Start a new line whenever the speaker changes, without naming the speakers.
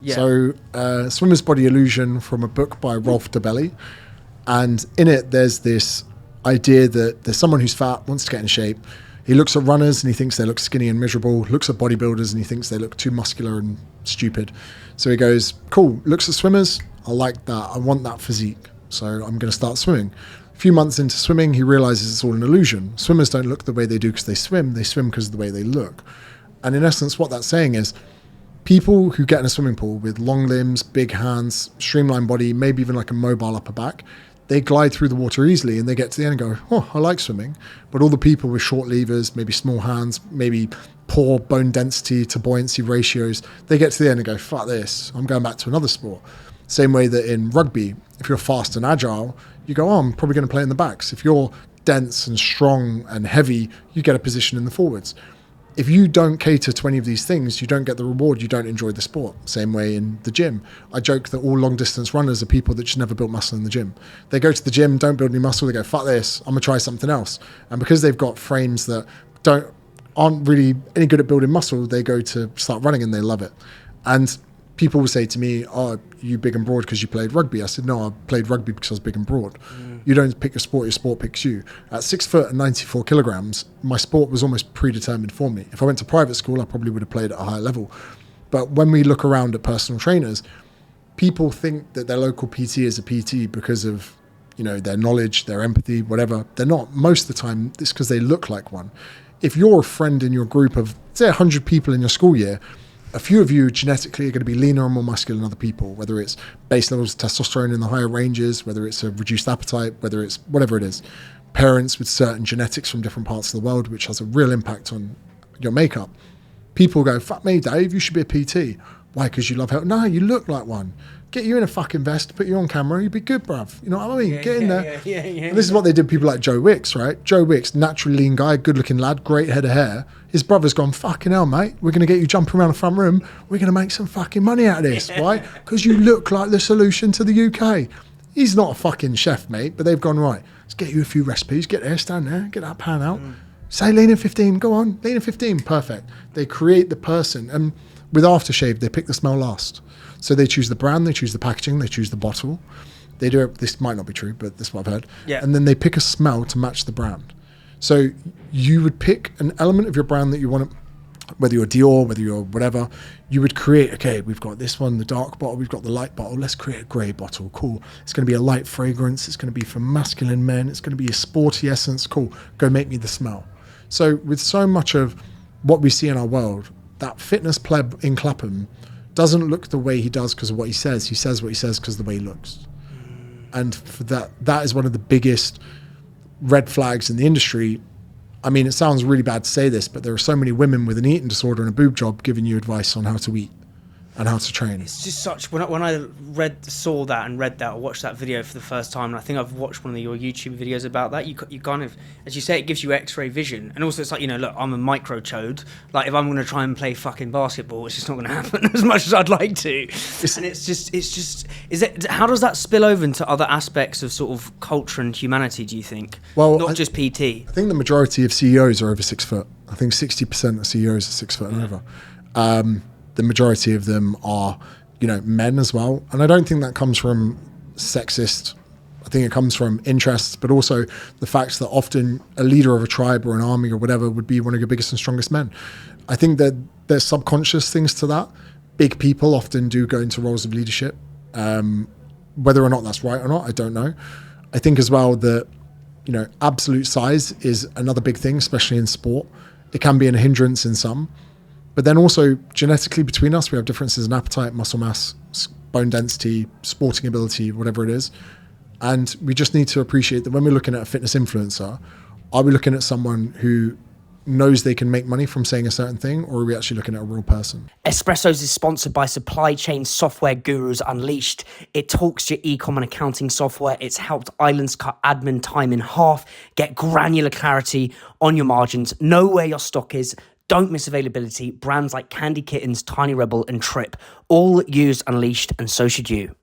Yeah.
So Swimmer's Body Illusion from a book by Rolf Dobelli. And in it, there's this idea that there's someone who's fat, wants to get in shape. He looks at runners and he thinks they look skinny and miserable, looks at bodybuilders and he thinks they look too muscular and stupid. So he goes, cool, looks at swimmers, I like that, I want that physique. So I'm going to start swimming. A few months into swimming, he realizes it's all an illusion. Swimmers don't look the way they do because they swim because of the way they look. And in essence, what that's saying is people who get in a swimming pool with long limbs, big hands, streamlined body, maybe even like a mobile upper back, they glide through the water easily and they get to the end and go, oh, I like swimming. But all the people with short levers, maybe small hands, maybe poor bone density to buoyancy ratios, they get to the end and go, fuck this, I'm going back to another sport. Same way that in rugby, if you're fast and agile, you go, oh, I'm probably going to play in the backs. If you're dense and strong and heavy, you get a position in the forwards. If you don't cater to any of these things, you don't get the reward, you don't enjoy the sport. Same way in the gym. I joke that all long distance runners are people that just never built muscle in the gym. They go to the gym, don't build any muscle, they go, fuck this, I'm gonna try something else. And because they've got frames that aren't really any good at building muscle, they go to start running and they love it. And people will say to me, oh, you big and broad because you played rugby. I said, no, I played rugby because I was big and broad. You don't pick your sport picks you. At 6 foot and 94 kilograms, my sport was almost predetermined for me. If I went to private school, I probably would have played at a higher level. But when we look around at personal trainers, people think that their local PT is a PT because of, you know, their knowledge, their empathy, whatever. They're not. Most of the time, it's because they look like one. If you're a friend in your group of, say, 100 people in your school year, a few of you genetically are going to be leaner and more muscular than other people, whether it's base levels of testosterone in the higher ranges, whether it's a reduced appetite, whether it's whatever it is. Parents with certain genetics from different parts of the world, which has a real impact on your makeup. People go, fuck me, Dave, you should be a PT. Why? Because you love health? No, you look like one. Get you in a fucking vest, put you on camera, you'd be good, bruv. You know what I mean? Get in there. And this is what they did with people like Joe Wicks, right? Joe Wicks, naturally lean guy, good looking lad, great head of hair. His brother's gone, fucking hell, mate. We're going to get you jumping around the front room. We're going to make some fucking money out of this. Why? Because you look like the solution to the UK. He's not a fucking chef, mate, but they've gone, right, let's get you a few recipes. Get there, stand there, get that pan out. Say lean in 15, go on, lean in 15, perfect. They create the person. And with aftershave, they pick the smell last. So they choose the brand, they choose the packaging, they choose the bottle. They do it, this might not be true, but this is what I've heard.
Yeah.
And then they pick a smell to match the brand. So you would pick an element of your brand that you want to, whether you're Dior, whether you're whatever, you would create, okay, we've got this one, the dark bottle, we've got the light bottle, let's create a grey bottle, cool. It's going to be a light fragrance, it's going to be for masculine men, it's going to be a sporty essence, cool, go make me the smell. So with so much of what we see in our world, that fitness pleb in Clapham doesn't look the way he does because of what he says what he says because of the way he looks. And for that is one of the biggest red flags in the industry. I mean, it sounds really bad to say this, but there are so many women with an eating disorder and a boob job giving you advice on how to eat and how to train.
It's just such, when I saw that and read that, or watched that video for the first time, and I think I've watched one of your YouTube videos about that, you kind of, as you say, it gives you x-ray vision. And also it's like, you know, look, I'm a micro chode. Like if I'm going to try and play fucking basketball, it's just not going to happen as much as I'd like to. And it's just, how does that spill over into other aspects of sort of culture and humanity, do you think?
Well,
not just PT.
I think the majority of CEOs are over 6 foot. I think 60% of CEOs are 6 foot and over. The majority of them are, you know, men as well. And I don't think that comes from sexist. I think it comes from interests, but also the fact that often a leader of a tribe or an army or whatever would be one of your biggest and strongest men. I think that there's subconscious things to that. Big people often do go into roles of leadership. Whether or not that's right or not, I don't know. I think as well that, you know, absolute size is another big thing, especially in sport. It can be a hindrance in some. But then also genetically between us, we have differences in appetite, muscle mass, bone density, sporting ability, whatever it is. And we just need to appreciate that when we're looking at a fitness influencer, are we looking at someone who knows they can make money from saying a certain thing, or are we actually looking at a real person?
Espressos is sponsored by supply chain software gurus Unleashed. It talks to your eComm and accounting software. It's helped islands cut admin time in half, get granular clarity on your margins, know where your stock is, don't miss availability. Brands like Candy Kittens, Tiny Rebel, and Trip all use Unleashed, and so should you.